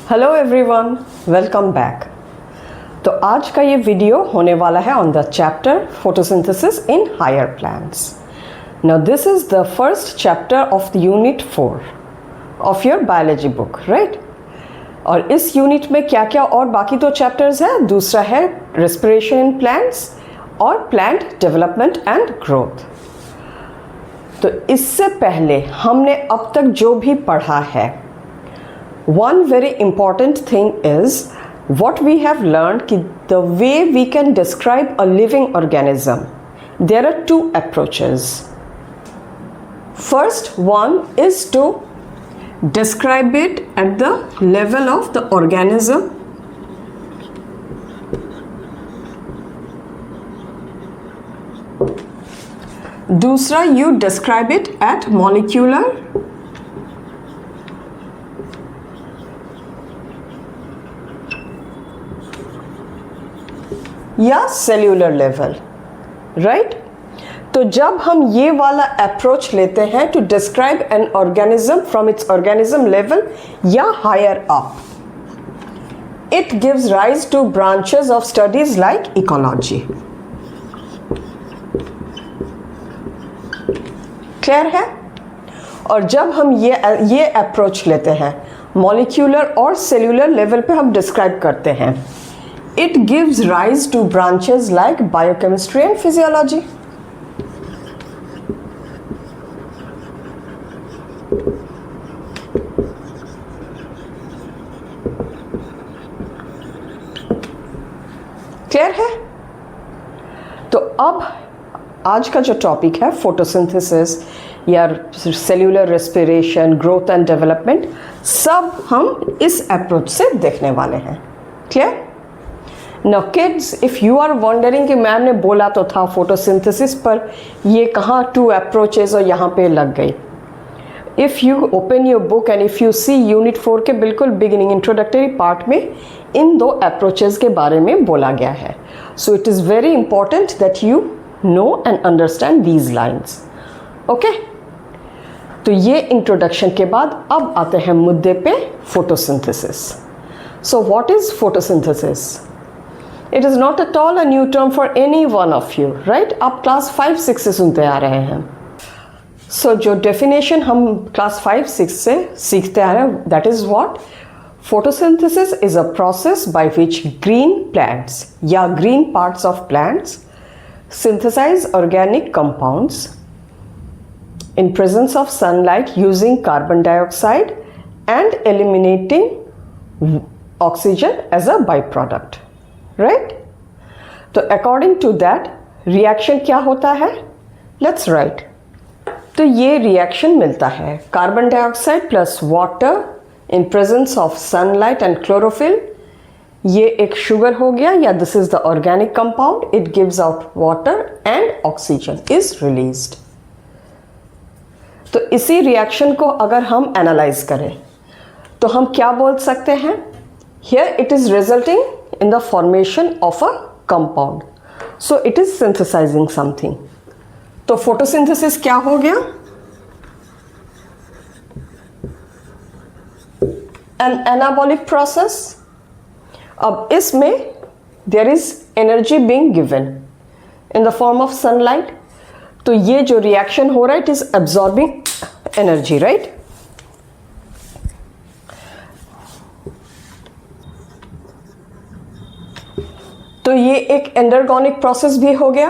Hello everyone, welcome back. तो आज का ये वीडियो होने वाला है on the chapter photosynthesis in higher plants. Now this is the first chapter of the unit 4 of your biology book, right. और इस यूनिट में क्या क्या और बाकी दो चैप्टर्स हैं। दूसरा है रेस्पिरेशन इन प्लांट्स और प्लांट डेवलपमेंट एंड ग्रोथ। तो इससे पहले हमने अब तक जो भी पढ़ा है, one very important thing is what we have learned कि the way we can describe a living organism, there are two approaches. First one is to describe it at the level of the organism. दूसरा, you describe it at molecular या cellular level, right. तो जब हम ये वाला approach लेते हैं to describe an organism from its organism level या higher up, it gives rise to branches of studies like ecology. Clear है। और जब हम ये अप्रोच लेते हैं मॉलिक्यूलर और सेल्यूलर लेवल पे हम डिस्क्राइब करते हैं, it gives rise to branches like biochemistry and physiology. Clear है। तो अब आज का जो टॉपिक है फोटोसिंथेसिस या cellular respiration, growth and development, सब हम इस अप्रोच से देखने वाले हैं। Clear. Now kids, if you are wondering कि मैम ने बोला तो था फोटोसिंथेसिस, पर ये कहाँ टू अप्रोचेज और यहाँ पे लग गई। If you open your book and if you see unit 4 के बिल्कुल बिगिनिंग इंट्रोडक्टरी पार्ट में इन दो अप्रोचेज के बारे में बोला गया है। So it is very important that you know and understand these lines. Okay, तो ये इंट्रोडक्शन के बाद अब आते हैं मुद्दे पे, photosynthesis. So what is photosynthesis? It is not at all a new term for any one of you, right? आप क्लास 5-6 से सुनते आ रहे हैं। So जो definition हम क्लास 5-6 से सीखते आ रहे हैं, that is what? Photosynthesis is a process by which green plants या green parts of plants synthesize organic compounds in presence of sunlight using carbon dioxide and eliminating oxygen as a byproduct. Right. तो according to that reaction क्या होता है, let's write. तो ये reaction मिलता है carbon dioxide plus water in presence of sunlight and chlorophyll. ये एक शुगर हो गया, या this is the organic compound, it gives out water and oxygen is released. तो इसी रिएक्शन को अगर हम एनालाइज करें तो हम क्या बोल सकते हैं, here it is resulting in the formation of a compound, so it is synthesizing something. तो photosynthesis क्या हो गया, an anabolic process. अब इसमें there is energy being given in the form of sunlight. तो ये जो reaction हो रहा है, it is absorbing energy, right? तो ये एक एंडरगोनिक प्रोसेस भी हो गया,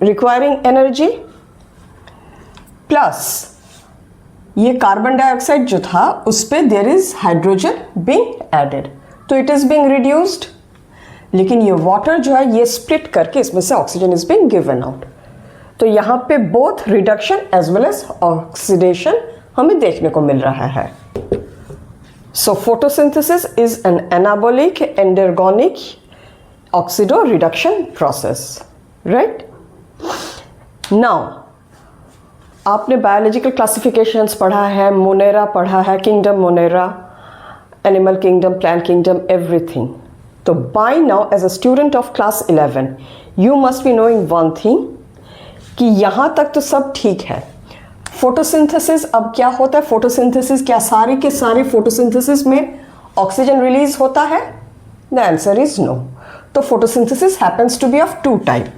रिक्वायरिंग एनर्जी, प्लस ये कार्बन डाइऑक्साइड जो था उस पे there is hydrogen being added, तो इट इज बीइंग रिड्यूस्ड। लेकिन ये वाटर जो है ये स्प्लिट करके इसमें से oxygen is being given out. तो यहाँ पे both reduction as well as oxidation हमें देखने को मिल रहा है। So photosynthesis is an anabolic endergonic oxido reduction process, right. Now आपने बायोलॉजिकल क्लासिफिकेशंस पढ़ा है, मोनेरा पढ़ा है, kingdom monera, animal kingdom, plant kingdom, everything. तो by now as a student of class 11 you must be knowing one thing कि यहाँ तक तो सब ठीक है। फोटोसिंथेसिस अब क्या होता है, फोटोसिंथेसिस क्या सारे के सारे फोटोसिंथेसिस में ऑक्सीजन रिलीज होता है? The answer is no. तो photosynthesis happens to be of two type.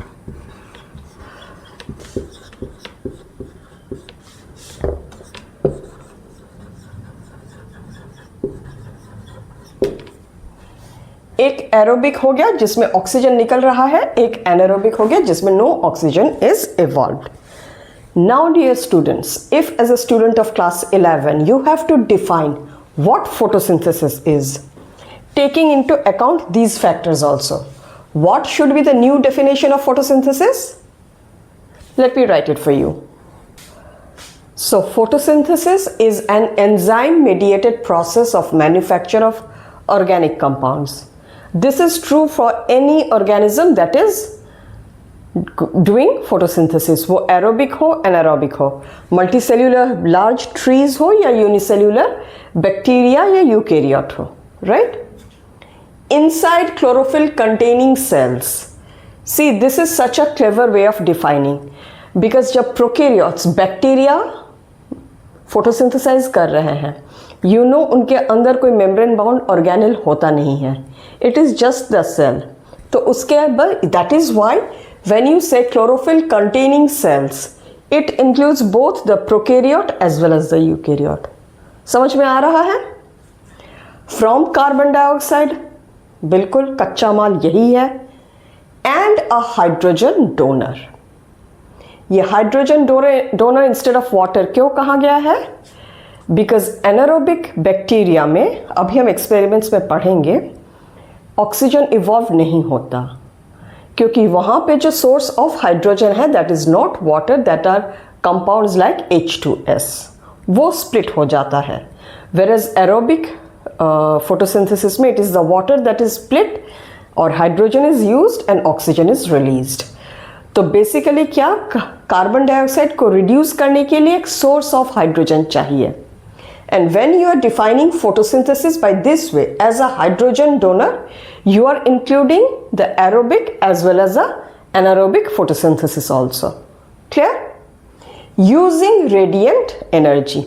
एक एरोबिक हो गया जिसमें ऑक्सीजन निकल रहा है, एक एनारोबिक हो गया जिसमें no oxygen is evolved. Now dear students, if as a student of class 11 you have to define what photosynthesis is, taking into account these factors also, what should be the new definition of photosynthesis? Let me write it for you. So photosynthesis is an enzyme mediated process of manufacture of organic compounds. This is true for any organism that is doing photosynthesis, वो aerobic हो anaerobic हो, multicellular large trees हो या unicellular bacteria या eukaryote हो, right? Inside chlorophyll containing cells. See, this is such a clever way of defining, because जब prokaryotes bacteria photosynthesize कर रहे हैं, you know उनके अंदर कोई membrane bound organelle होता नहीं है, it is just the cell. तो उसके बाद that is why when you say chlorophyll containing cells, it includes both the prokaryote as well as the eukaryote. समझ में आ रहा है? From carbon dioxide, बिल्कुल कच्चा माल यही है, and a hydrogen donor. ये hydrogen donor instead of water क्यों कहा गया है? बिकॉज एनारोबिक बैक्टीरिया में, अभी हम एक्सपेरिमेंट्स में पढ़ेंगे, ऑक्सीजन इवॉल्व नहीं होता, क्योंकि वहाँ पे जो सोर्स ऑफ हाइड्रोजन है that is not water, that are compounds like H2S, वो स्प्लिट हो जाता है. वेरएज एरोबिक फोटोसिंथेसिस में it is the water that is split और hydrogen is used and oxygen is released. तो बेसिकली क्या, carbon dioxide को रिड्यूस करने के लिए एक सोर्स ऑफ हाइड्रोजन चाहिए. And when you are defining photosynthesis by this way as a hydrogen donor, you are including the aerobic as well as the anaerobic photosynthesis also. Clear? Using radiant energy.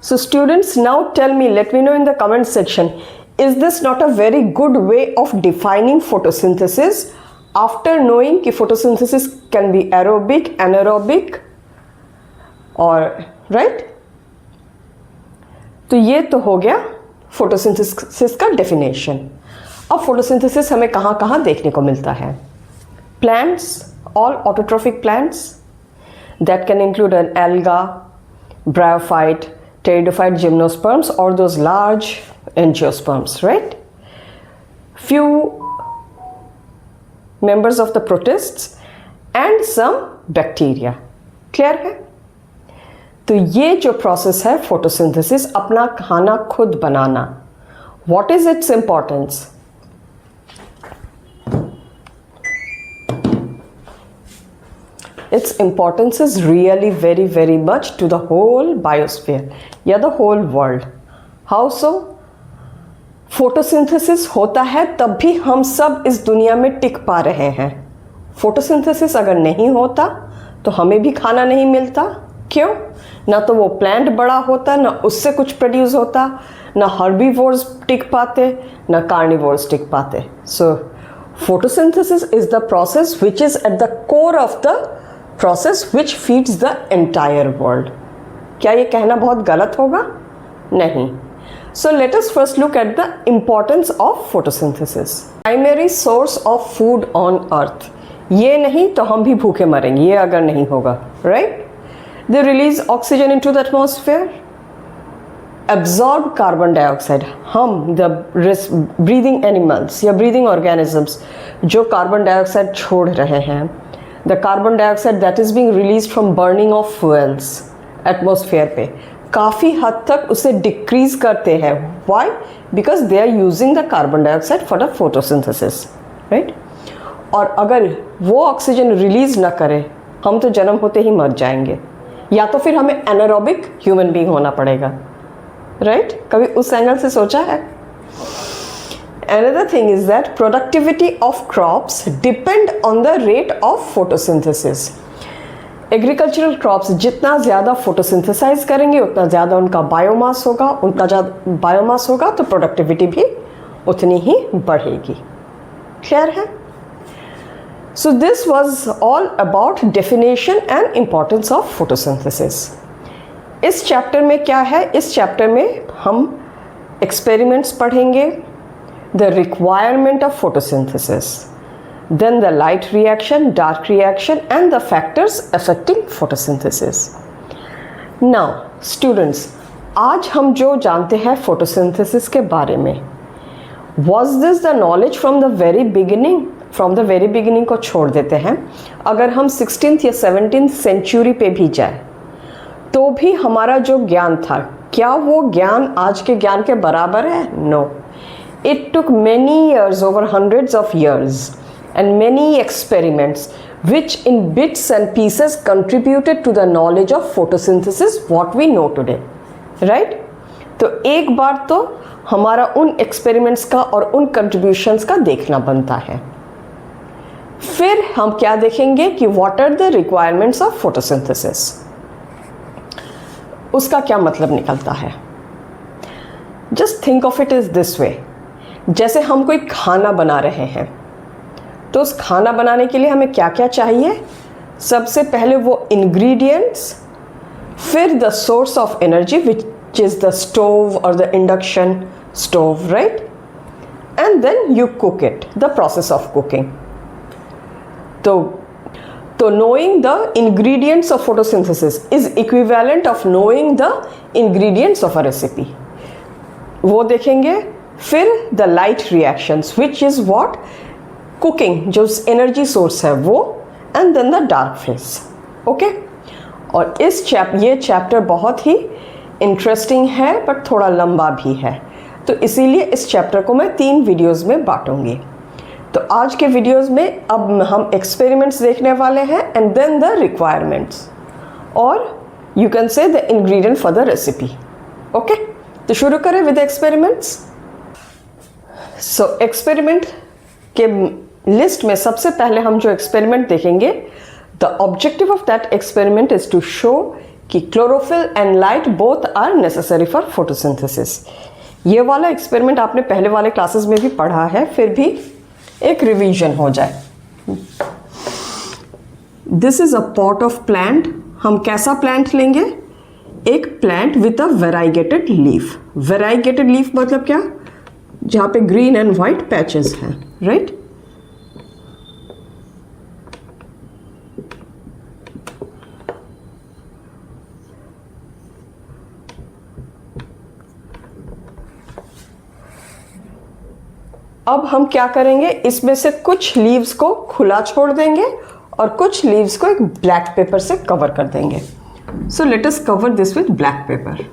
So students, now tell me, let me know in the comment section, is this not a very good way of defining photosynthesis after knowing कि photosynthesis can be aerobic, anaerobic or right? तो ये तो हो गया photosynthesis का definition. अब photosynthesis हमें कहाँ कहाँ देखने को मिलता है? Plants, all autotrophic plants that can include an alga, bryophyte, pteridophyte, gymnosperms और those large angiosperms, right? Few members of the protists and some bacteria. Clear है? तो ये जो प्रोसेस है फोटोसिंथेसिस, अपना खाना खुद बनाना, what is its importance? Its importance is really very very much to the whole biosphere या the whole world. How so? Photosynthesis होता है तब भी हम सब इस दुनिया में टिक पा रहे हैं. फोटोसिंथेसिस अगर नहीं होता तो हमें भी खाना नहीं मिलता. क्यों? ना तो वो प्लांट बड़ा होता, ना उससे कुछ प्रोड्यूस होता, ना हर्बीवोर्स टिक पाते, ना कार्निवोर्स टिक पाते. सो photosynthesis is the process which is at the core of the process which feeds the entire world. क्या ये कहना बहुत गलत होगा? नहीं. So let us first look at the importance of photosynthesis. Primary source of food on earth. ये नहीं तो हम भी भूखे मरेंगे, ये अगर नहीं होगा, right? They release oxygen into the atmosphere, absorb carbon dioxide. हम the breathing animals या breathing organisms जो carbon dioxide छोड़ रहे हैं, the carbon dioxide that is being released from burning of fuels atmosphere पे काफ़ी हद तक उसे डिक्रीज करते हैं. Why? Because they are using the carbon dioxide for the photosynthesis, right? और अगर वो ऑक्सीजन रिलीज ना करे, हम तो जन्म होते ही मर जाएंगे, या तो फिर हमें एनारोबिक ह्यूमन बीइंग होना पड़ेगा, राइट? कभी उस एंगल से सोचा है? Another thing is that productivity of crops depend on the rate of photosynthesis. Agricultural crops जितना ज़्यादा फोटोसिंथेसाइज करेंगे उतना ज़्यादा उनका बायोमास होगा, उनका ज़्यादा बायोमास होगा तो प्रोडक्टिविटी भी उतनी ही बढ़ेगी। क्लियर है? सो this was all about definition and importance of photosynthesis. इस चैप्टर में क्या है? इस चैप्टर में हम एक्सपेरिमेंट्स पढ़ेंगे, the requirement of photosynthesis, then the light reaction, dark reaction and the factors affecting photosynthesis. Now students, आज हम जो जानते हैं photosynthesis के बारे में, was this the knowledge from the very beginning? From the very beginning को छोड़ देते हैं। अगर हम 16th या 17th सेंचुरी पे भी जाए तो भी हमारा जो ज्ञान था, क्या वो ज्ञान आज के ज्ञान के बराबर है? No. It took many years, over hundreds of years and many experiments which in bits and pieces contributed to the knowledge of photosynthesis what we know today, right? तो एक बार तो हमारा उन एक्सपेरिमेंट्स का और उन कंट्रीब्यूशंस का देखना बनता है। फिर हम क्या देखेंगे कि what are the requirements of photosynthesis, उसका क्या मतलब निकलता है। Just think of it is this way, जैसे हम कोई खाना बना रहे हैं तो उस खाना बनाने के लिए हमें क्या क्या चाहिए? सबसे पहले वो इंग्रेडिएंट्स, फिर the source of energy which is the stove और the induction stove, right? And then you cook it, the process of cooking. तो knowing the ingredients of photosynthesis is equivalent of knowing the ingredients of a recipe. वो देखेंगे। फिर the light reactions which is what, cooking, जो energy source है वो, and then the dark phase. Okay, और ये chapter बहुत ही इंटरेस्टिंग है बट थोड़ा लंबा भी है, तो इसीलिए इस चैप्टर को मैं 3 वीडियोस में बांटूंगी। तो आज के वीडियोस में अब हम एक्सपेरिमेंट्स देखने वाले हैं एंड देन द रिक्वायरमेंट्स, और you can say the ingredient for the recipe. Okay, तो शुरू करें विद एक्सपेरिमेंट्स। सो एक्सपेरिमेंट के लिस्ट में सबसे पहले हम जो एक्सपेरिमेंट देखेंगे, the objective of that experiment is to show कि chlorophyll and light both are necessary for photosynthesis. ये वाला एक्सपेरिमेंट आपने पहले वाले क्लासेस में भी पढ़ा है, फिर भी एक रिवीजन हो जाए। This is a pot of plant. हम कैसा प्लांट लेंगे? एक plant with a variegated leaf. Variegated leaf मतलब क्या? जहाँ पे ग्रीन एंड वाइट पैचेस हैं, राइट? अब हम क्या करेंगे, इसमें से कुछ लीव्स को खुला छोड़ देंगे और कुछ लीव्स को एक ब्लैक पेपर से कवर कर देंगे। So let us cover this with black paper.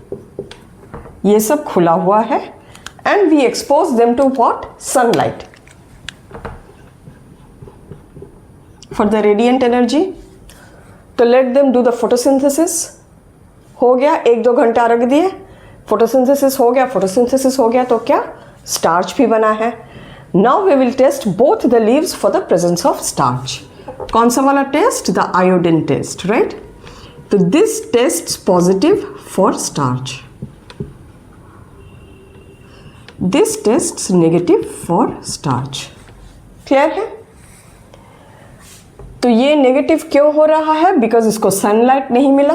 ये सब खुला हुआ है and we expose them to what? Sunlight for the radiant energy. तो let them do the photosynthesis. हो गया, 1-2 घंटा रख दिए, फोटोसिंथेसिस हो गया। फोटोसिंथेसिस हो गया तो क्या? स्टार्च भी बना है। Now we will test both the leaves for the presence of starch. कौन सा वाला test? The iodine test, right? तो this tests positive for starch, this tests negative for starch. Clear है? तो ये नेगेटिव क्यों हो रहा है? बिकॉज इसको सनलाइट नहीं मिला।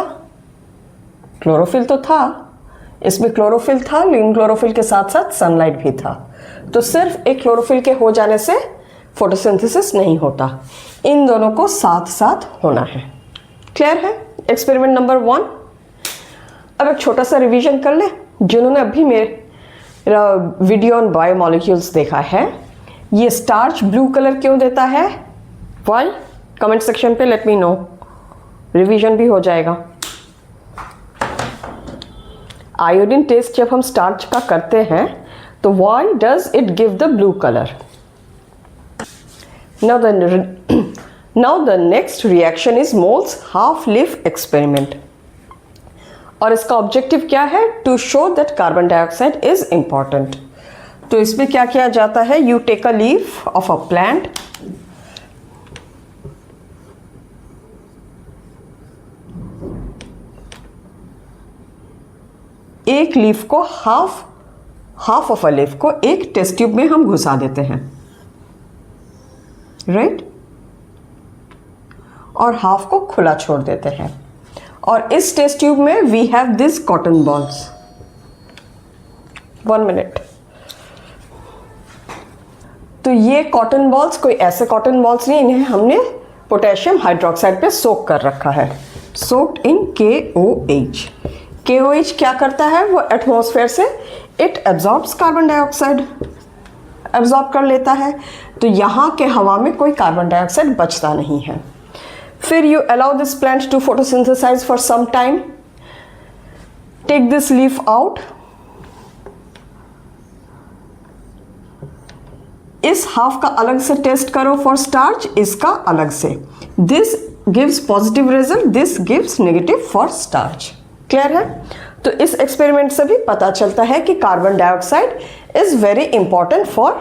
क्लोरोफिल तो था, इसमें क्लोरोफिल था, लेकिन क्लोरोफिल के साथ साथ सनलाइट भी था। तो सिर्फ एक क्लोरोफिल के हो जाने से फोटोसिंथेसिस नहीं होता, इन दोनों को साथ साथ होना है। क्लियर है? Experiment number 1। अब एक छोटा सा रिवीजन कर ले जिन्होंने अभी मेरा वीडियो ऑन बायोमॉलिक्यूल्स देखा है। ये स्टार्च ब्लू कलर क्यों देता है? वाई? कमेंट सेक्शन पे लेट मी नो, रिवीजन भी हो जाएगा। आयोडीन टेस्ट जब हम स्टार्च का करते हैं तो why does it give the blue colour? Now the next reaction is Moll's half leaf experiment, और इसका ऑब्जेक्टिव क्या है? To show that carbon dioxide is important. तो इसमें क्या किया जाता है? You take a leaf of a plant, एक लीफ को हाफ ऑफ अ लीफ को एक टेस्ट ट्यूब में हम घुसा देते हैं, राइट, और हाफ को खुला छोड़ देते हैं। और इस टेस्ट ट्यूब में we have this cotton balls. 1 minute. तो ये कॉटन बॉल्स कोई ऐसे कॉटन बॉल्स नहीं, इन्हें हमने पोटेशियम हाइड्रोक्साइड पे सोक कर रखा है, सोक्ड इन KOH। KOH क्या करता है, वो एटमॉस्फेयर से it absorbs carbon dioxide, absorb कर लेता है। तो यहाँ के हवा में कोई कार्बन डाइऑक्साइड बचता नहीं है। फिर you allow this plant to photosynthesize for some time, take this leaf out, इस हाफ का अलग से टेस्ट करो फॉर स्टार्च, इसका अलग से। This gives positive result, this gives negative for starch. Clear है? तो इस एक्सपेरिमेंट से भी पता चलता है कि carbon dioxide is very important for,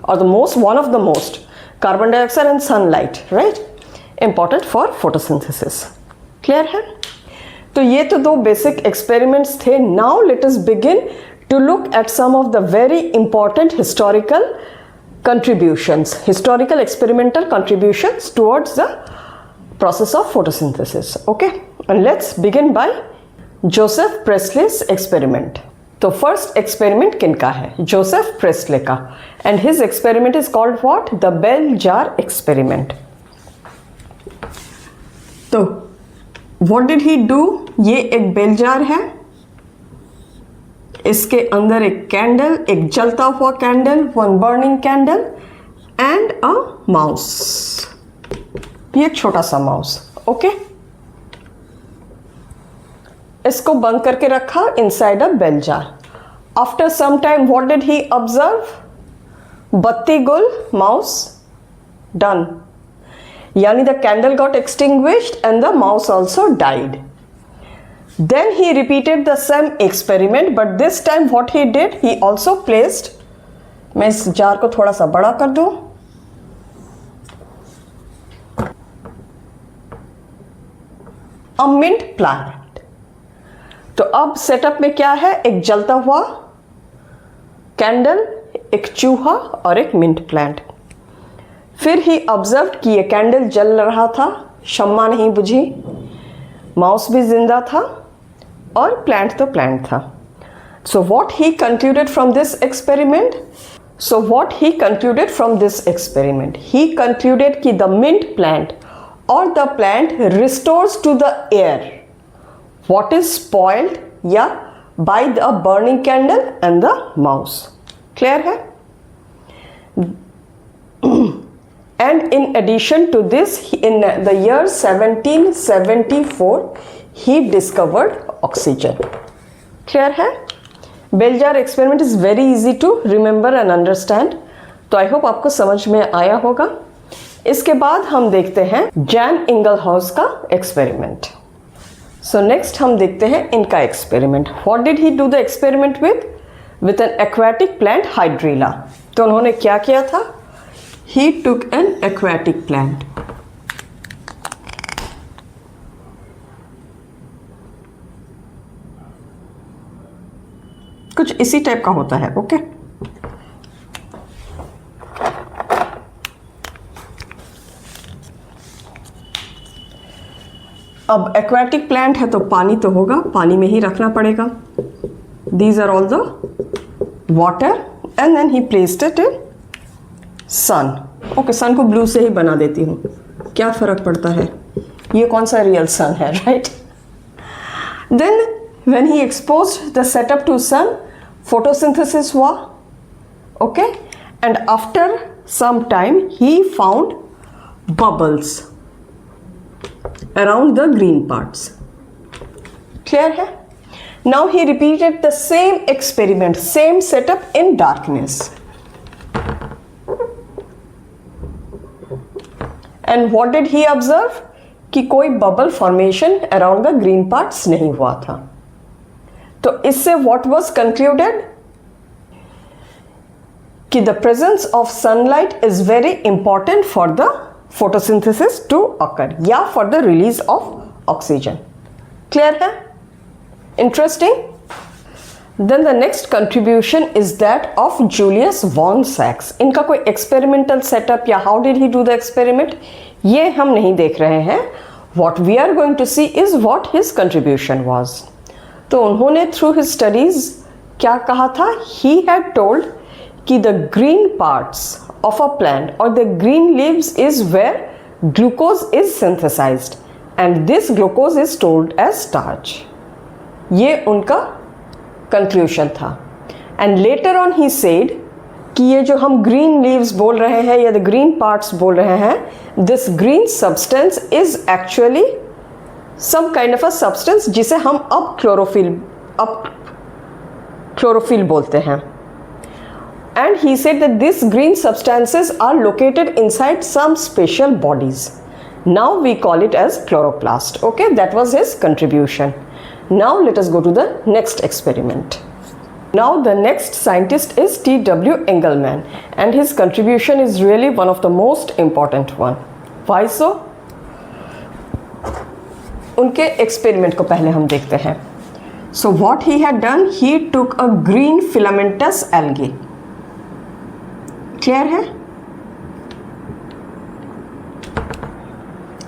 और the most, one of the most, carbon dioxide and sunlight, right, important for photosynthesis. Clear है? तो ये तो 2 बेसिक एक्सपेरिमेंट्स थे। Now let us begin to look at some of the very important historical contributions, historical experimental contributions towards the process of photosynthesis. Okay, and let's begin by Joseph Priestley's experiment. तो first experiment किनका है? Joseph Priestley का, and his experiment is called what? The bell jar experiment. तो what did he do? ये एक bell jar है, इसके अंदर एक कैंडल, एक जलता हुआ candle, 1 burning candle and a mouse, ये एक छोटा सा माउस। ओके, इसको बंद करके रखा inside a bell jar. After some time what did he observe? बत्ती गुल, माउस डन, यानी the candle got extinguished and the mouse also died. Then he repeated the same experiment, but this time what he did, he also placed, मैं इस jar को थोड़ा सा बड़ा कर दूं, a mint plant। तो अब सेटअप में क्या है? एक जलता हुआ कैंडल, एक चूहा और एक मिंट प्लांट। फिर ही ऑब्जर्व कि ये कैंडल जल रहा था, शम्मा नहीं बुझी, माउस भी जिंदा था और प्लांट तो प्लांट था। So what he concluded from this experiment? He concluded कि द मिंट प्लांट और the plant restores to the air what is spoiled या by the burning candle and the mouse. Clear है? And in addition to this, in the year 1774, he discovered oxygen. Clear है? Bell jar experiment is very easy to remember and understand. तो I hope आपको समझ में आया होगा। इसके बाद हम देखते हैं जैन इंगलहाउस का एक्सपेरिमेंट। सो नेक्स्ट हम देखते हैं इनका experiment. What did he do the experiment with an aquatic plant hydrilla. तो उन्होंने क्या किया था? He took an aquatic plant. कुछ इसी टाइप का होता है। ओके, अब एक्वेटिक प्लांट है तो पानी तो होगा, पानी में ही रखना पड़ेगा। These are all the water and then he placed it in sun. Okay, sun को ब्लू से ही बना देती हूँ, क्या फर्क पड़ता है, ये कौन सा रियल सन है, right. Then when he exposed the setup to sun, photosynthesis हुआ। Okay, and after some time he found bubbles around the green parts. Clear है? Now he repeated the same experiment, same setup in darkness. And what did he observe? कि कोई bubble formation around the green parts नहीं हुआ था। तो इससे what was concluded? कि the presence of sunlight is very important for the photosynthesis to occur या for the release of oxygen. Clear है? Interesting. Then the next contribution is that of Julius von सैक्स. इनका कोई experimental setup या how did he do the experiment ये हम नहीं देख रहे हैं. What we are going to see is what his contribution was. तो उन्होंने थ्रू हिज स्टडीज क्या कहा था? ही हैड टोल्ड कि the green parts of a plant or the green leaves is where glucose is synthesized and this glucose is stored as starch. ये उनका conclusion था. And later on he said कि ये जो हम green leaves बोल रहे हैं या the green parts बोल रहे हैं, this green substance is actually some kind of a substance जिसे हम अब chlorophyll बोलते हैं. And he said that these green substances are located inside some special bodies. Now we call it as chloroplast. Okay, that was his contribution. Now let us go to the next experiment. Now the next scientist is T.W. Engelmann and his contribution is really one of the most important one. Why so? उनके experiment को पहले हम देखते हैं. So what he had done, he took a green filamentous algae. Clear है?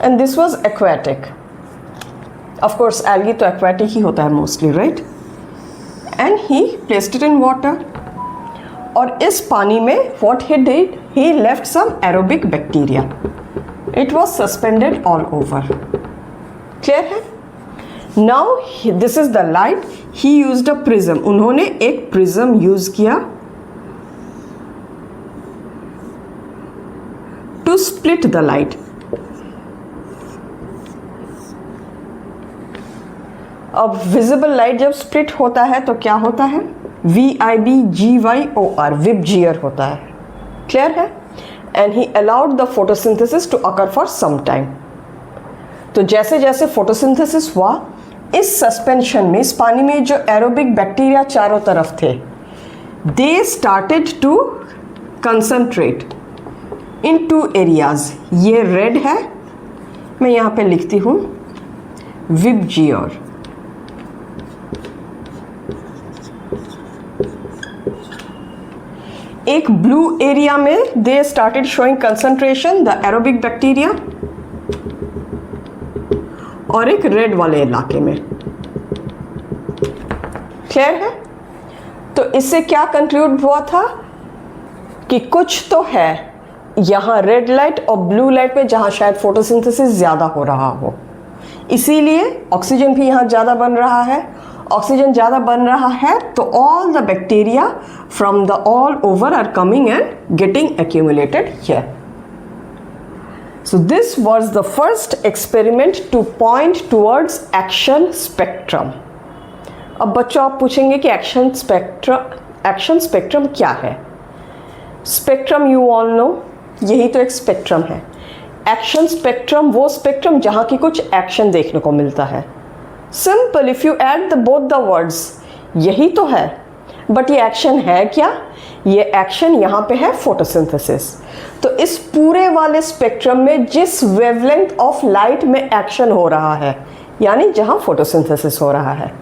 And this was aquatic. Of course algae तो aquatic ही होता है mostly, right? And he placed it in water. और इस पानी में what he did, he left some aerobic bacteria. It was suspended all over. Clear है? Now this is the light. He used a prism. उन्होंने एक prism use किया to split the light. अब visible light जब split होता है तो क्या होता है? VIBGYOR, विबजियर होता है. क्लियर है? And he allowed the photosynthesis to occur for some time. तो जैसे जैसे photosynthesis हुआ, इस सस्पेंशन में, इस पानी में जो एरोबिक बैक्टीरिया चारों तरफ थे, they started to concentrate in 2 areas. ये रेड है, मैं यहाँ पे लिखती हूँ विबजियर. एक ब्लू एरिया में they started showing concentration the aerobic bacteria और एक रेड वाले इलाके में. क्लियर है? तो इससे क्या कंक्लूड हुआ था कि कुछ तो है यहाँ रेड लाइट और ब्लू लाइट में जहाँ शायद फोटोसिंथेसिस ज़्यादा हो रहा हो, इसीलिए ऑक्सीजन भी यहाँ ज़्यादा बन रहा है. ऑक्सीजन ज़्यादा बन रहा है तो all the bacteria from the all over are coming and getting accumulated here. So this was the first experiment to point towards action spectrum. अब बच्चों आप पूछेंगे कि एक्शन स्पेक्ट्रम क्या है? स्पेक्ट्रम यू ऑल नो, यही तो एक स्पेक्ट्रम है. एक्शन स्पेक्ट्रम वो स्पेक्ट्रम जहाँ की कुछ एक्शन देखने को मिलता है. Simple, if you add the both the words, यही तो है. बट ये एक्शन है क्या? ये एक्शन यहाँ पे है फोटोसिंथेसिस. तो इस पूरे वाले स्पेक्ट्रम में जिस वेवलेंथ ऑफ लाइट में एक्शन हो रहा है, यानी जहाँ फोटोसिंथेसिस हो रहा है,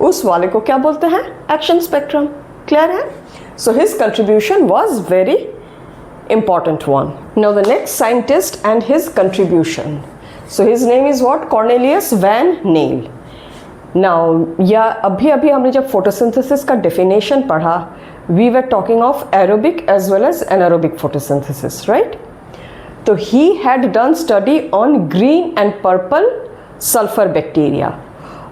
उस वाले को क्या बोलते हैं? Action spectrum. क्लियर है? So his contribution was very important one. Now the next scientist and his contribution. So his name is what? Cornelius Van Niel. Now या अभी हमने जब photosynthesis का definition पढ़ा, we were talking of aerobic as well as anaerobic photosynthesis, right? तो he had done study on green and purple sulfur bacteria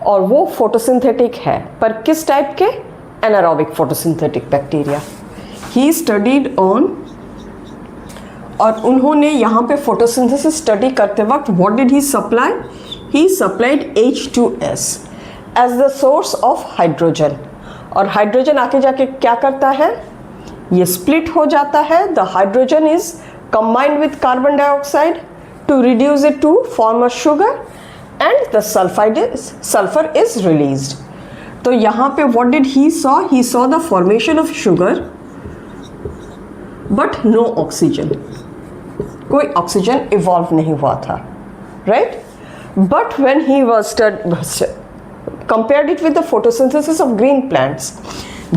और वो photosynthetic है, पर किस टाइप के? Anaerobic photosynthetic bacteria. He studied on, और उन्होंने यहाँ पे फोटोसिंथेसिस स्टडी करते वक्त what did he supply? He supplied H2S as the source of hydrogen. और हाइड्रोजन आके जाके क्या करता है? ये स्प्लिट हो जाता है. The hydrogen is combined with carbon dioxide to reduce it to form a sugar and the sulphur is released. तो यहाँ पे what did he saw? He saw the formation of sugar but no oxygen. कोई oxygen evolve नहीं हुआ था, right? But when he was compared it with the photosynthesis of green plants.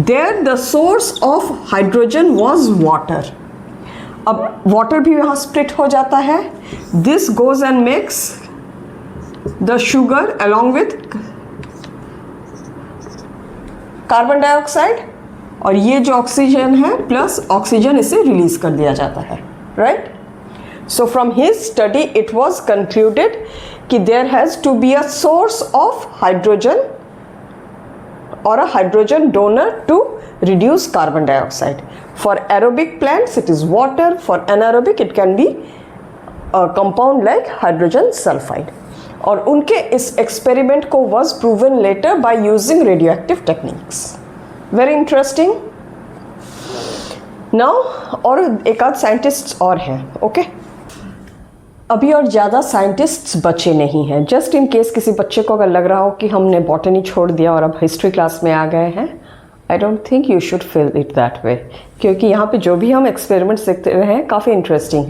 There the source of hydrogen was water. अब water भी यहाँ split हो जाता है. This goes and makes the sugar along with carbon dioxide, और ये जो oxygen है प्लस ऑक्सीजन इसे रिलीज कर दिया जाता है, right. So from his study it was concluded कि there has to be a source of hydrogen or a hydrogen donor to reduce carbon dioxide. For aerobic plants it is water, for anaerobic it can be a compound like hydrogen sulfide. और उनके इस experiment को was proven later by using radioactive techniques. Very interesting. Now और एक आध scientists और हैं, okay. अभी और ज़्यादा साइंटिस्ट्स बचे नहीं हैं. जस्ट इन केस किसी बच्चे को अगर लग रहा हो कि हमने बॉटनी छोड़ दिया और अब हिस्ट्री क्लास में आ गए हैं, I don't think you should feel it that way, क्योंकि यहाँ पे जो भी हम एक्सपेरिमेंट्स देखते रहे हैं काफ़ी इंटरेस्टिंग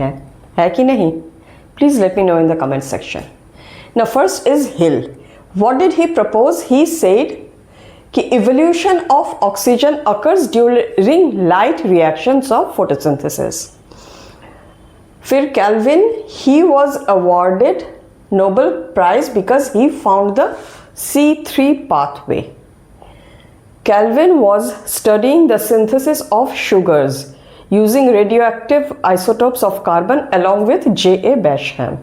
है कि नहीं? Please let me know in the comment section. Now first is Hill. What did he propose? He said कि evolution of oxygen occurs during light reactions of photosynthesis. फिर Calvin, he was awarded Nobel Prize because he found the C3 pathway. Calvin was studying the synthesis of sugars using radioactive isotopes of carbon along with J.A. Basham.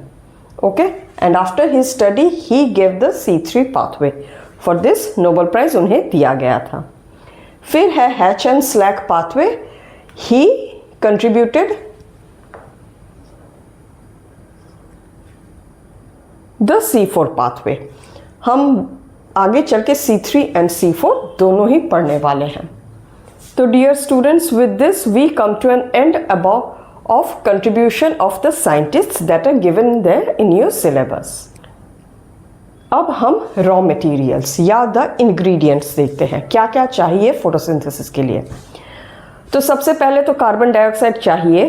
Okay, and after his study he gave the C3 pathway. For this Nobel Prize उन्हें दिया गया था. फिर है Hatch and Slack pathway. He contributed the C4 pathway. हम आगे चल के C3 एंड C4 दोनों ही पढ़ने वाले हैं. तो dear students, with this we come to an end about of contribution of the scientists that are given there in your syllabus. अब हम रॉ मटेरियल्स या द इंग्रेडिएंट्स देखते हैं, क्या क्या चाहिए फोटोसिंथेसिस के लिए. तो सबसे पहले तो कार्बन डाइऑक्साइड चाहिए,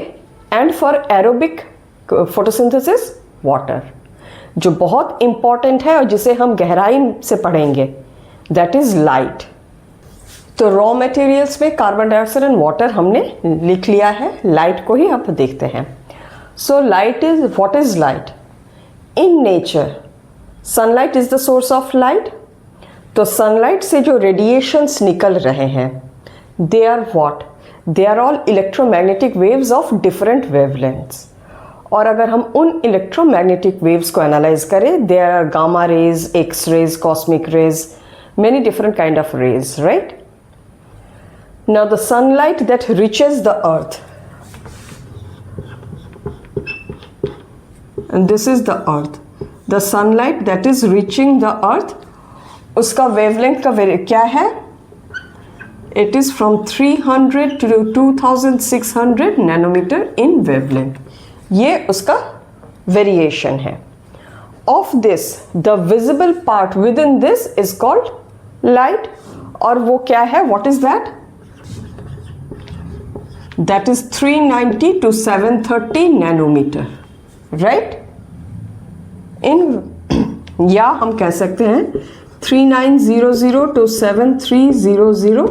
and for aerobic photosynthesis water, जो बहुत इंपॉर्टेंट है और जिसे हम गहराई से पढ़ेंगे, दैट इज लाइट. तो रॉ मटेरियल्स में कार्बन डाइऑक्साइड एंड वाटर हमने लिख लिया है. लाइट को ही अब देखते हैं. So light is, what is light? In nature sunlight is the source of light. तो सनलाइट से जो रेडिएशंस निकल रहे हैं, they are what? They are all electromagnetic waves of different wavelengths. और अगर हम उन इलेक्ट्रोमैग्नेटिक वेव्स को एनालाइज करें, there are gamma rays, X rays, cosmic rays, many different kind of rays, right. Now the sunlight that reaches the earth, and this is the earth. The sunlight that is reaching the earth, उसका wavelength का क्या है? It is from 300 to 2600 nanometer in wavelength. ये उसका variation है. Of this the visible part within this is called light. और वो क्या है? What is that? That is 390 to 730 nanometer, right. इन या हम कह सकते हैं 3900 to 7300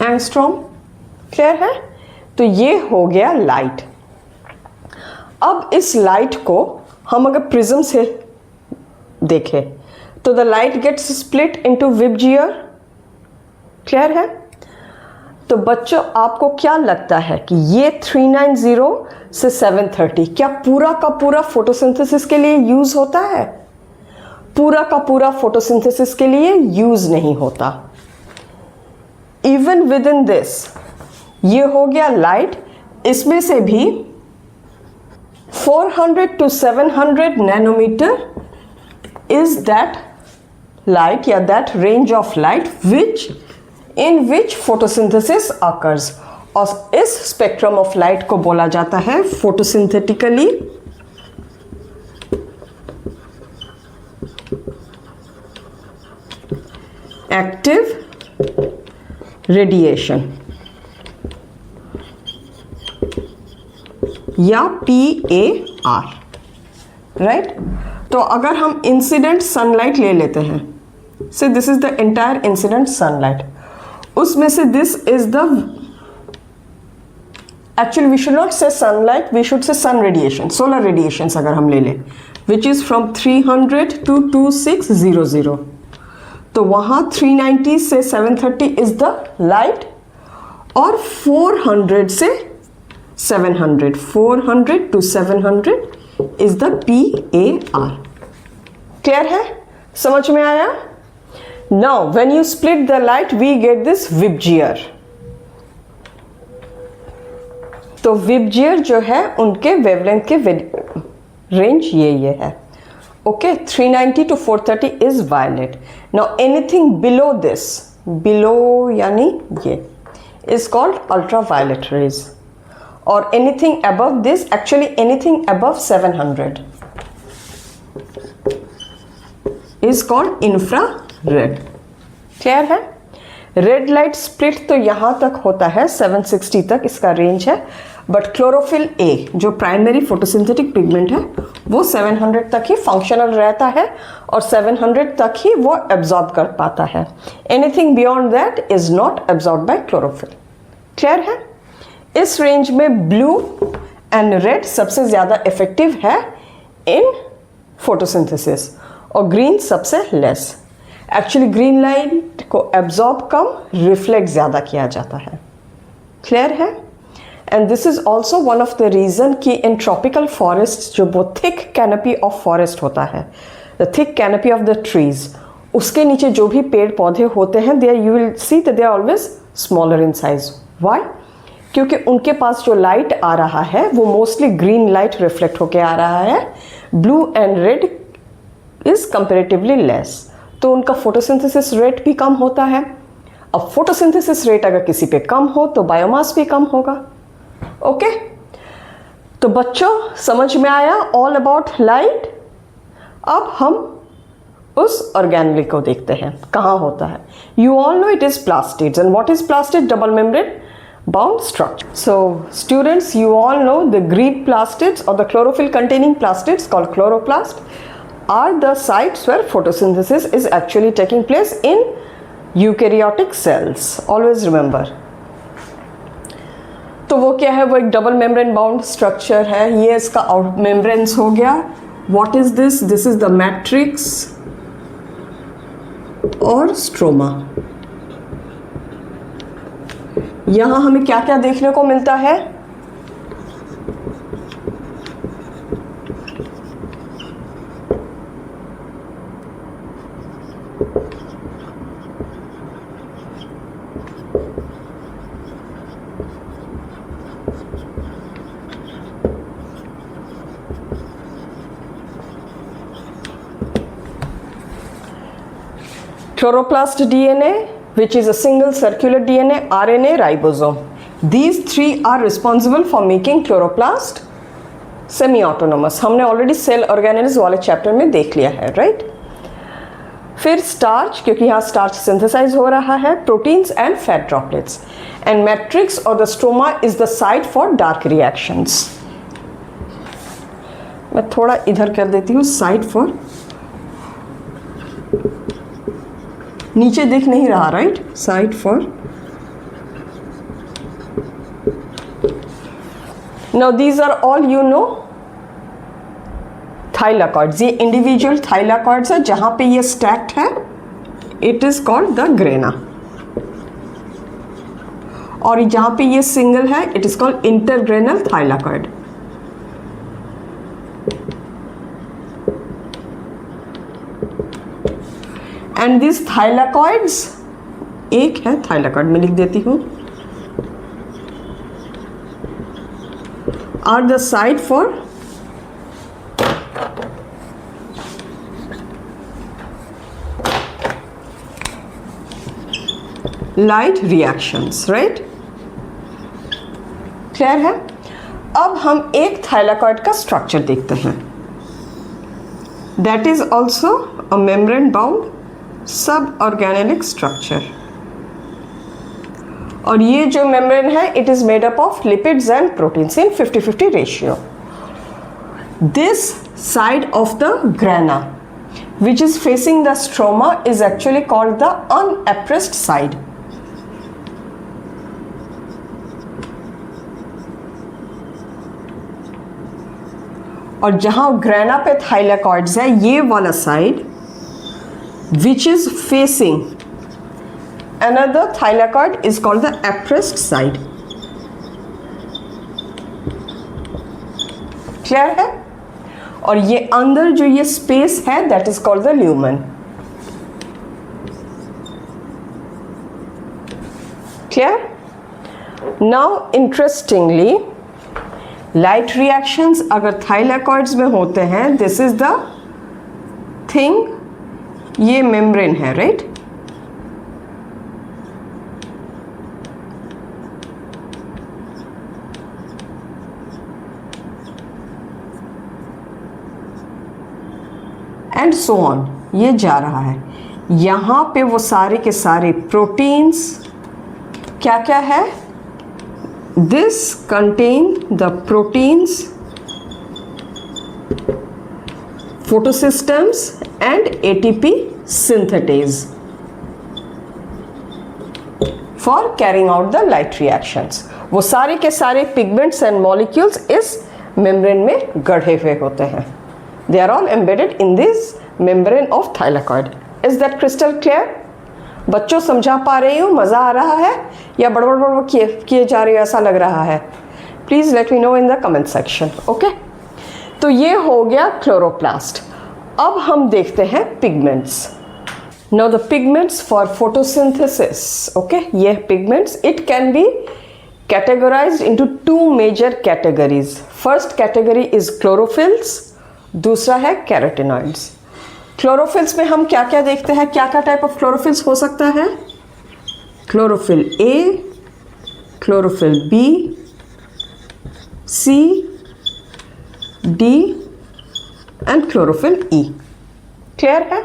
एंगस्ट्रॉम. क्लियर है? तो ये हो गया लाइट. अब इस लाइट को हम अगर प्रिज्म से देखें तो the light gets split into VIBGYOR. Clear है? तो बच्चों, आपको क्या लगता है कि ये 390 से 730 क्या पूरा का पूरा फोटोसिंथेसिस के लिए यूज होता है? पूरा का पूरा फोटोसिंथेसिस के लिए यूज नहीं होता. इवन विद इन दिस, ये हो गया लाइट. इसमें से भी 400 to 700 nanometer is that light या that range of light in which photosynthesis occurs. और इस spectrum of light को बोला जाता है photosynthetically active radiation या PAR, राइट. तो अगर हम इंसिडेंट सनलाइट ले लेते हैं, say this is the entire incident sunlight, उसमें से this is the, actually we should not say sunlight, we should say sun radiation, solar radiation अगर हम ले लें, विच इज फ्रॉम 300 to 2600, तो वहां 390 से 730 इज द लाइट, और 400 से 700, 400 to 700 is the PAR। Clear है, समझ में आया? Now when you split the light we get this VIBGYOR. तो विबजियर जो है उनके वेवलेंथ के रेंज ये है। Okay, 390 to 430 is violet. Now anything below this, below यानी ये is called ultraviolet rays, or anything above this, actually anything above 700 is called infrared। Clear है? रेड लाइट स्प्लिट तो यहाँ तक होता है, 760 तक इसका रेंज है, बट क्लोरोफिल ए जो प्राइमरी फोटोसिंथेटिक पिगमेंट है वो 700 तक ही फंक्शनल रहता है और 700 तक ही वो एब्जॉर्ब कर पाता है। Anything beyond that is not absorb by chlorophyll. Clear है? इस रेंज में ब्लू एंड रेड सबसे ज़्यादा इफेक्टिव है इन फोटोसिंथेसिस और ग्रीन सबसे लेस। एक्चुअली ग्रीन लाइट को एब्जॉर्ब कम, रिफ्लेक्ट ज़्यादा किया जाता है। क्लियर है? And this is also one of the reason कि इन ट्रॉपिकल फॉरेस्ट जो बहुत थिक कैनपी ऑफ फॉरेस्ट होता है, the thick canopy of the trees, उसके नीचे जो भी पेड़ पौधे होते हैं they you will see that they are always smaller in size. Why? क्योंकि उनके पास जो लाइट आ रहा है वो मोस्टली ग्रीन लाइट रिफ्लेक्ट होके आ रहा है, blue and red is comparatively less, तो उनका फोटोसिंथेसिस रेट भी कम होता है। अब फोटोसिंथेसिस रेट अगर किसी पे कम हो तो बायोमास भी कम होगा। ओके, तो बच्चों समझ में आया ऑल अबाउट लाइट। अब हम उस ऑर्गेनेल को देखते हैं कहाँ होता है। You all know it is plastids, and what is plastid? Double membrane bound structure. So students, you all know the green plastids or the chlorophyll containing plastids called chloroplast are the sites where photosynthesis is actually taking place in eukaryotic cells. Always remember. तो वो क्या है? वो एक double membrane bound structure है। ये इसका out membranes हो गया। What is this? This is the matrix और स्ट्रोमा। यहां हमें क्या क्या देखने को मिलता है? Chloroplast DNA, which is a single circular DNA, RNA, ribosome. These three are responsible for making chloroplast semi-autonomous. हमने already cell organelles वाले chapter में देख लिया है, right? फिर starch, क्योंकि यहाँ starch synthesize हो रहा है, proteins and fat droplets. And matrix or the stroma is the site for dark reactions. मैं थोड़ा इधर कर देती हूँ, site for, नीचे दिख नहीं रहा, right? Site for, now these are all you know thylakoids. ये इंडिविजुअल थाइलाकॉइड्स है, जहां पे ये स्टैक्ड है it is called the grana, और जहां पे ये सिंगल है it is called intergranal thylakoid. And this thylakoids, एक है थाइलाकॉइड में लिख देती हूं, are the site for light reactions, right? Clear है? अब हम एक थाइलाकॉइड का स्ट्रक्चर देखते हैं। That is also a membrane bound सब ऑर्गेनेलिक स्ट्रक्चर, और ये जो मेम्ब्रेन है it is made up of lipids and proteins in 50-50 ratio. This side of the grana which is facing the stroma is actually called the unappressed side. और जहां grana पे thylakoids है, ये वाला side which is facing another thylakoid is called the appressed side. Clear है? और ये अंदर जो ये स्पेस है that is called the lumen. Clear? Now interestingly light reactions अगर थाइलाकॉइड्स में होते हैं, दिस इज द थिंग, ये मेम्ब्रेन है, राइट? एंड सो ऑन, ये जा रहा है. यहां पे वो सारे के सारे प्रोटीन्स क्या क्या है? This contain the proteins, photosystems and ATP synthetase for carrying out the light reactions. वो सारे के सारे पिगमेंट्स एंड मॉलिक्यूल्स इस मेम्ब्रेन में गढ़े हुए होते हैं. They are all embedded in this membrane of thylakoid. Is that crystal clear? बच्चों समझा पा रही हूँ? मज़ा आ रहा है या बड़बड़ बड़बड़ किए जा रही हो ऐसा लग रहा है? Please let me know in the comment section. Okay, तो ये हो गया क्लोरोप्लास्ट. अब हम देखते हैं pigments. Now the pigments for photosynthesis. Okay, ये pigments it can be categorized into two major categories. First category is chlorophylls, दूसरा है कैरोटिनॉइड्स. क्लोरोफिल्स में हम क्या क्या देखते हैं? क्या क्या टाइप ऑफ क्लोरोफिल्स हो सकता है? Chlorophyll A, chlorophyll B, C, D and chlorophyll E. Clear है?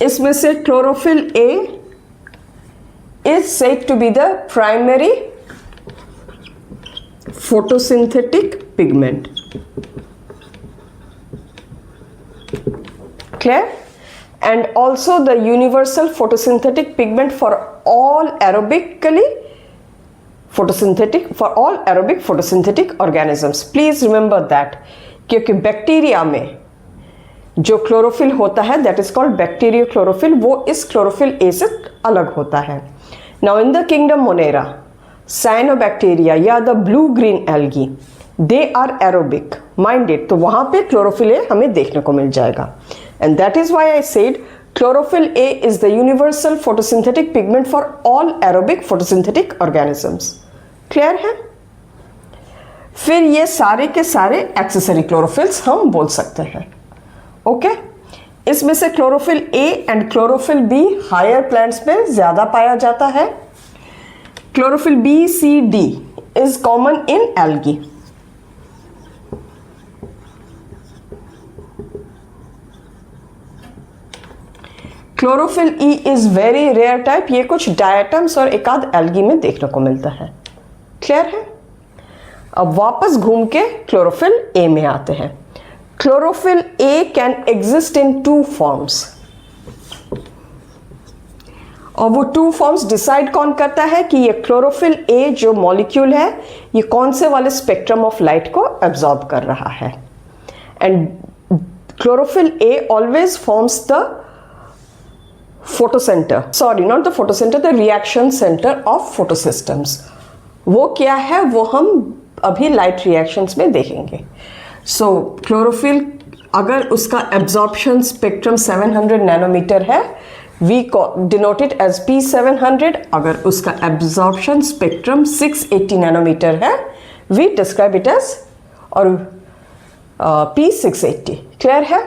इसमें से chlorophyll A is said to be the primary photosynthetic pigment. Clear? And also the universal photosynthetic pigment for all aerobic photosynthetic organisms. Please remember that, क्योंकि bacteria में जो chlorophyll होता है that is called bacteriochlorophyll, वो इस chlorophyll A से अलग होता है. Now in the kingdom Monera, cyanobacteria या the blue green algae, they are aerobic minded, तो वहां पे क्लोरोफिल ए हमें देखने को मिल जाएगा. And that is why I said chlorophyll A is the universal photosynthetic pigment for all aerobic photosynthetic organisms. Clear है? फिर ये सारे के सारे एक्सेसरी क्लोरोफिल्स हम बोल सकते हैं. ओके, इसमें से chlorophyll A and chlorophyll B higher plants में ज्यादा पाया जाता है. Chlorophyll B, C, D is common in algae. Chlorophyll E is very rare type, ये कुछ डायटम्स और एक आध एल्गी में देखने को मिलता है. क्लियर है? अब वापस घूम के क्लोरोफिल ए में आते हैं. Chlorophyll A can exist in two forms, और वो टू फॉर्म्स डिसाइड कौन करता है कि ये क्लोरोफिल ए जो मॉलिक्यूल है ये कौन से वाले स्पेक्ट्रम ऑफ लाइट को एब्जॉर्ब कर रहा है. And chlorophyll a always forms the photocenter, sorry not the photocenter, the reaction center of photosystems. वो क्या है वो हम अभी लाइट रिएक्शंस में देखेंगे. सो क्लोरोफिल अगर उसका एब्जॉर्प्शन स्पेक्ट्रम 700 नैनोमीटर है, we denote it as P700. अगर उसका एब्जॉर्प्शन स्पेक्ट्रम 680 नैनोमीटर है, वी डिस्क्राइब इट एज और P680. क्लियर है?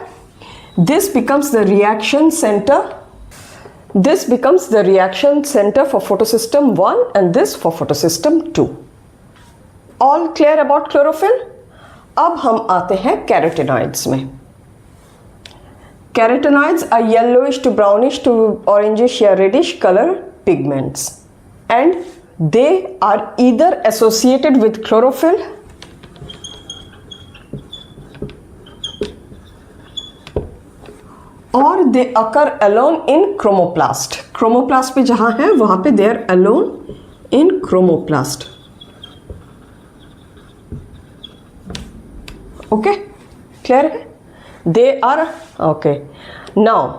This becomes the reaction centre. This becomes the reaction center for photosystem 1 and this for photosystem 2. All clear about chlorophyll? अब हम आते हैं carotenoids में. Carotenoids are yellowish to brownish to orangish या reddish color pigments, and they are either associated with chlorophyll और they occur alone in chromoplast. Chromoplast पे जहां है वहां पे they are alone in chromoplast. Okay, clear है? They are okay. Now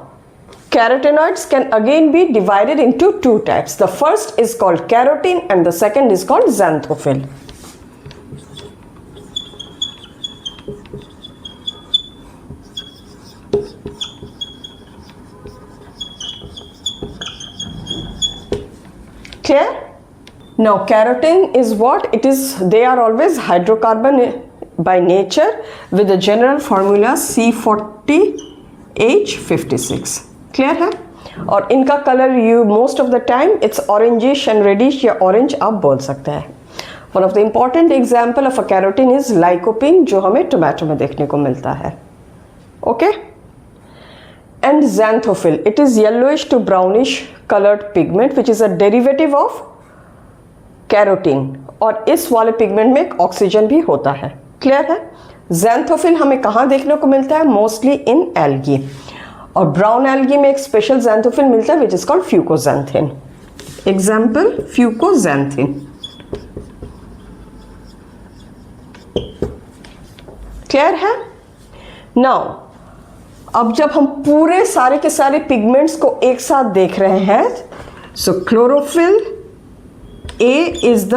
carotenoids can again be divided into two types. The first is called carotene and the second is called xanthophyll. Clear? Now carotene is what? It is, they are always hydrocarbon by nature with the general formula C40H56. Clear है? और इनका colour you most of the time it's orangish and reddish या orange आप बोल सकते हैं। One of the important example of a carotene is lycopene, जो हमें टोमेटो में देखने को मिलता है। Okay, and xanthophyll, it is yellowish to brownish coloured pigment which is a derivative of carotene, और इस वाले पिगमेंट में ऑक्सीजन भी होता है। क्लियर है? xanthophyll हमें कहाँ देखने को मिलता है? मोस्टली इन एल्गी, और ब्राउन एल्गी में एक स्पेशल xanthophyll मिलता है which is called fucoxanthin. Example fucoxanthin. Clear है? नाउ अब जब हम पूरे सारे के सारे पिगमेंट्स को एक साथ देख रहे हैं, so chlorophyll A is the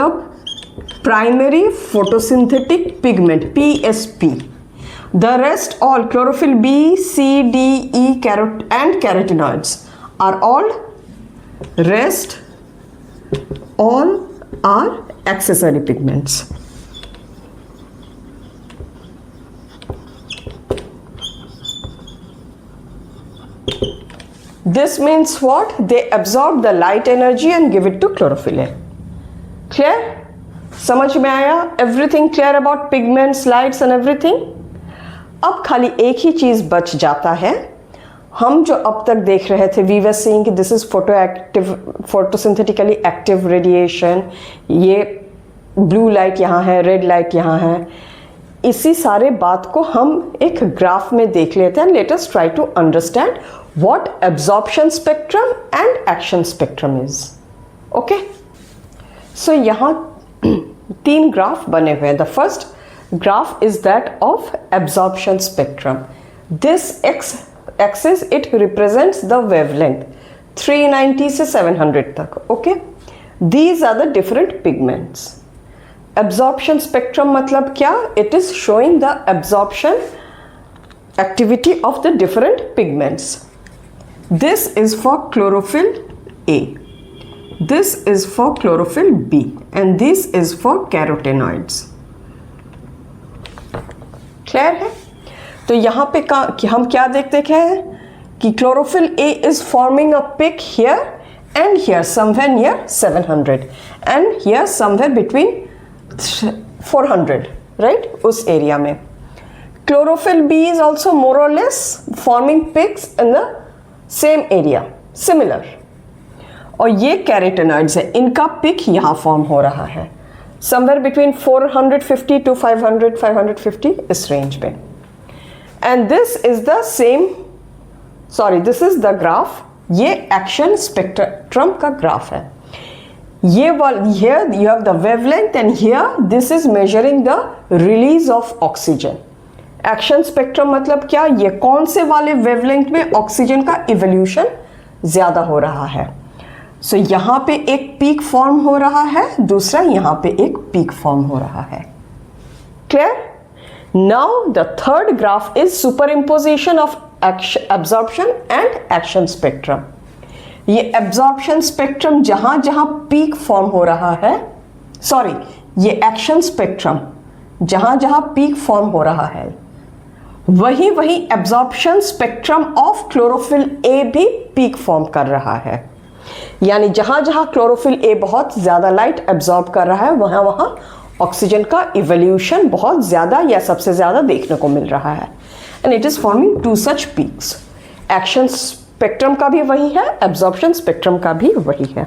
primary photosynthetic pigment PSP. The rest all chlorophyll B, C, D, E, and carotenoids are all rest all are accessory pigments. This means what? They absorb the light energy and give it to chlorophyll A. Clear? समझ में आया? Everything clear about pigments, lights and everything? अब खाली एक ही चीज बच जाता है। हम जो अब तक देख रहे थे, वी वर सीइंग कि this is photosynthetically active radiation, ये ब्लू लाइट यहाँ है, रेड लाइट यहाँ है। इसी सारे बात को हम एक ग्राफ में देख लेते हैं। Let us try to understand what absorption spectrum and action spectrum is. Okay, so यहाँ 3 ग्राफ बने हुए हैं। The first graph is that of absorption spectrum. This x-axis it represents the wavelength 390 से 700 तक. Okay, these are the different pigments. Absorption spectrum मतलब क्या? It is showing the absorption activity of the different pigments. This is for chlorophyll A, this is for chlorophyll B, and this is for carotenoids. Clear है? तो यहाँ पे हम क्या देखते हैं कि chlorophyll A is forming a peak here and here somewhere near 700 and here somewhere between 400, right? उस एरिया में chlorophyll B is also more और less forming peaks in the same area, similar. और ये कैरोटेनॉइड्स है, इनका pick यहाँ form हो रहा है somewhere between 450 to 500, 550 इस रेंज में। and this is the same, sorry, this is the graph, ये एक्शन स्पेक्ट्रम का ग्राफ है। ये here you have the wavelength and here this is measuring the release of oxygen. Action spectrum मतलब क्या? ये कौन से वाले वेवलेंथ में ऑक्सीजन का इवोल्यूशन ज्यादा हो रहा है। सो यहाँ पे एक पीक फॉर्म हो रहा है, दूसरा यहाँ पे एक पीक फॉर्म हो रहा है। Clear? Now the third graph is super imposition of absorption and action spectrum. ये एब्जॉर्प्शन स्पेक्ट्रम जहां जहां पीक फॉर्म हो रहा है, सॉरी, ये एक्शन स्पेक्ट्रम जहां जहां पीक फॉर्म हो रहा है, वही वही absorption spectrum of chlorophyll A भी पीक फॉर्म कर रहा है। यानी जहां जहां क्लोरोफिल ए बहुत ज्यादा लाइट एब्जॉर्ब कर रहा है, वहां वहां ऑक्सीजन का इवोल्यूशन बहुत ज्यादा या सबसे ज्यादा देखने को मिल रहा है। And it is forming 2 such peaks. Action spectrum का भी वही है, एब्जॉर्प्शन स्पेक्ट्रम का भी वही है।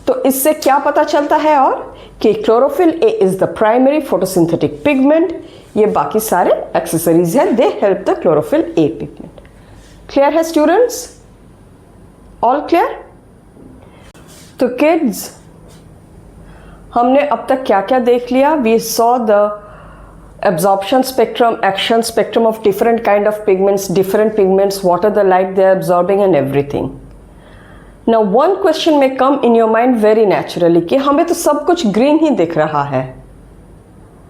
तो इससे क्या पता चलता है और कि chlorophyll A is the primary photosynthetic pigment, ये बाकी सारे एक्सेसरीज हैं, they help the chlorophyll A pigment. Clear है स्टूडेंट्स? All clear? तो किड्स, हमने अब तक क्या क्या देख लिया? We saw the absorption spectrum, action spectrum of different kind of pigments, what are the light they are absorbing and everything. Now one question may come in your mind very naturally कि हमें तो सब कुछ green ही दिख रहा है,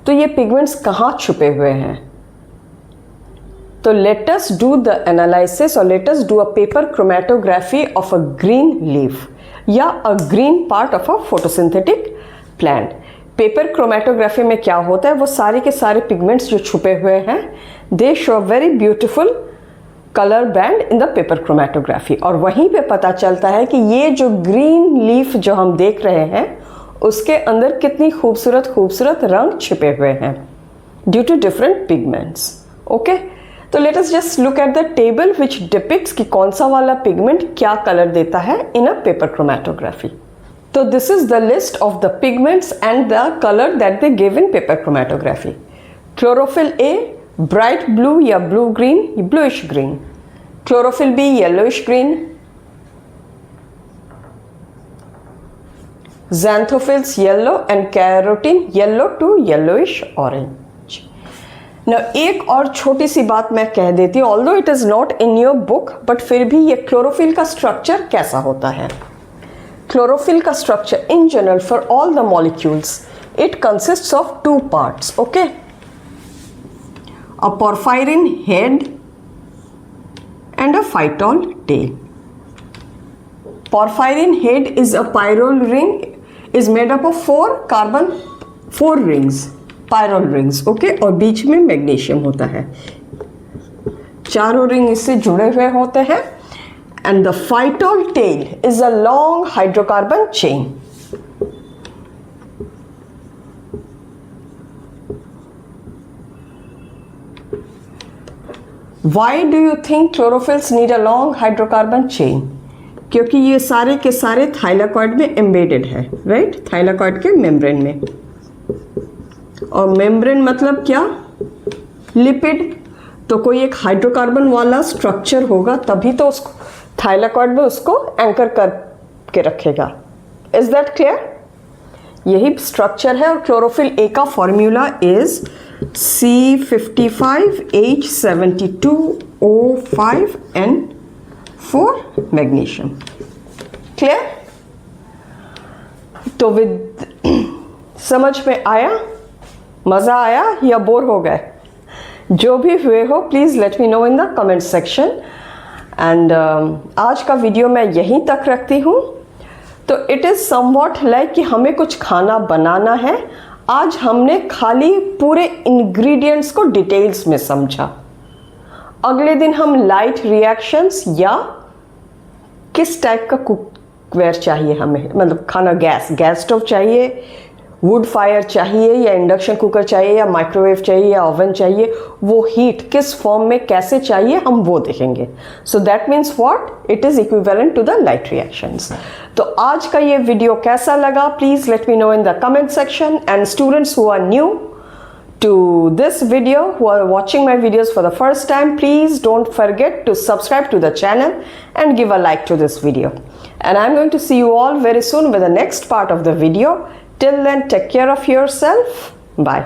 तो ये पिगमेंट्स कहाँ छुपे हुए हैं? तो let us do the analysis or let us do a paper chromatography of a green leaf या a green part of a photosynthetic plant. Paper chromatography में क्या होता है? वो सारे के सारे पिगमेंट्स जो छुपे हुए हैं, दे show very beautiful colour band in the paper chromatography, और वहीं पे पता चलता है कि ये जो ग्रीन लीफ जो हम देख रहे हैं उसके अंदर कितनी खूबसूरत खूबसूरत रंग छिपे हुए हैं due to different pigments. Okay, तो let us just look at the table which depicts कि कौन सा वाला पिगमेंट क्या कलर देता है in a paper chromatography. So this is the list of the pigments and the color that they give in paper chromatography. Chlorophyll A, bright blue या blue green, bluish green. Chlorophyll B, yellowish green. Xanthophylls yellow and carotene yellow to yellowish orange. Now एक और छोटी सी बात मैं कह देती हूँ, although it is not in your book, but फिर भी ये chlorophyll का structure कैसा होता है? Chlorophyll का structure in general for all the molecules, it consists of two parts. Okay, a porphyrin head and a phytol tail. Porphyrin head is a pyrrole ring, is made up of four rings, pyrrole rings. Okay, और बीच में magnesium होता है. चारों ring इससे जुड़े हुए होते हैं. And the phytol tail is a long hydrocarbon chain. Why do you think chlorophylls need a long hydrocarbon chain? क्योंकि ये सारे के सारे थाइलाकॉइड में एम्बेडेड है, राइट? थाइलाकॉइड के मेम्ब्रेन में. और मेम्ब्रेन मतलब क्या? लिपिड. तो कोई एक हाइड्रोकार्बन वाला स्ट्रक्चर होगा तभी तो उसको थाइलाकॉइड में उसको एंकर करके रखेगा. Is that clear? यही स्ट्रक्चर है. और क्लोरोफिल ए का formula is C52H72O5N4 magnesium. Clear? तो विद समझ में आया? मजा आया या बोर हो गए? जो भी हुए हो please let me know in the comment section. And आज का वीडियो मैं यहीं तक रखती हूँ. तो इट इज़ समवॉट लाइक कि हमें कुछ खाना बनाना है. आज हमने खाली पूरे इंग्रेडिएंट्स को डिटेल्स में समझा. अगले दिन हम लाइट रिएक्शंस या किस टाइप का कुकवेयर चाहिए हमें, मतलब खाना, गैस स्टोव चाहिए, वुड फायर चाहिए या इंडक्शन कुकर चाहिए या माइक्रोवेव चाहिए या ओवन चाहिए, वो हीट किस फॉर्म में कैसे चाहिए हम वो देखेंगे. So that means what? It is equivalent to the light reactions. तो आज का ये वीडियो कैसा लगा please let me know in the comment section. And students who are new to this video, who are watching my videos for the first time, please don't forget to subscribe to the channel and give a like to this video. And I'm going to see you all very soon with the next part of the video. Till then, take care of yourself. Bye.